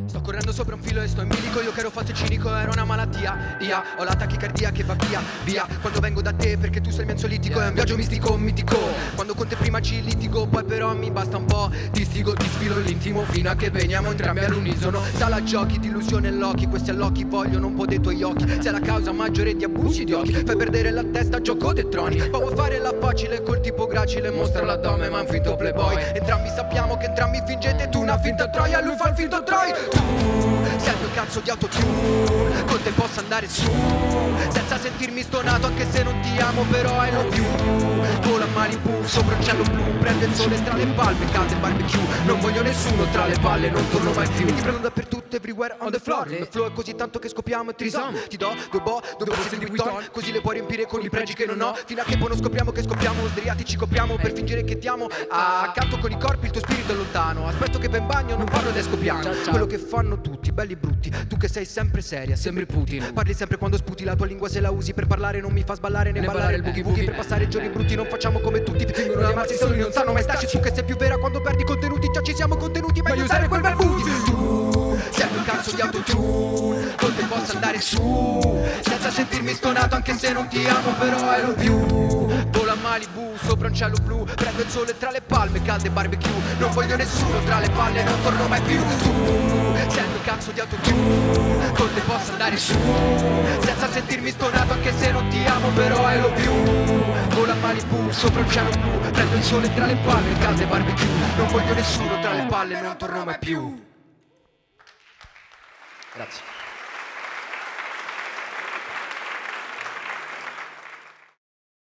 Sto correndo sopra un filo e sto in bilico. Io che ero falso e cinico, era una malattia. Ho la tachicardia che va via, via. Quando vengo da te perché tu sei il mio ansiolitico. È un viaggio mistico, mitico. Quando con te prima ci litigo, poi però mi basta un po'. Ti stigo, ti sfilo l'intimo fino a che veniamo entrambi all'unisono. Sala giochi, di illusione e Loki. Questi allocchi vogliono un po' dei tuoi occhi. Sei la causa maggiore di abusi di occhi. Fai perdere la testa, gioco dei troni. Provo a fare la facile col tipo gracile. Mostra l'addome ma un finto playboy. Entrambi sappiamo che entrambi fingete. Tu una finta troia, lui fa il finto Troy. Tu sei il mio cazzo di autotune. Con te posso andare su senza sentirmi stonato, anche se non ti amo però I love you. Vola a Malibu sopra un cielo blu. Prende il sole tra le palme, cade il barbecue. Non voglio nessuno tra le palle, non torno mai più. E ti prendo dappertutto, everywhere on the floor. Il flow è così tanto che scopriamo e trisom. Ti do due borse di Vuitton, così le puoi riempire con i pregi che non ho. Fino a che poi non scopriamo che scoppiamo. Sdriati ci copriamo per fingere che ti amo. Accanto con i corpi il tuo spirito è lontano. Aspetto che va in bagno, non parlo ed scopiamo. Quello che fanno tutti, belli e brutti. Tu che sei sempre seria, sembri Putin. Parli sempre quando sputi, la tua lingua se la usi per parlare non mi fa sballare né ballare il boogie woogie. Per passare giorni brutti non facciamo come tutti. Fingono di amarsi soli, non sanno mai starci. Tu che sei più vera quando perdi contenuti. Già ci siamo contenuti, meglio usare quel bel booty. Tu sei un cazzo di autotune. Con te posso andare su senza sentirmi stonato, anche se non ti amo però I love you. Vola a Malibu sopra un cielo blu. Prendo il sole tra le palme, calde barbecue. Non voglio nessuno tra le palle, non torno mai più. Tu sei il mio cazzo di autotune. Con te posso andare su senza sentirmi stonato, anche se non ti amo però I love you. Vola a Malibu sopra un cielo blu. Prendo il sole tra le palme, calde barbecue. Non voglio nessuno tra le palle, non torno mai più. Grazie.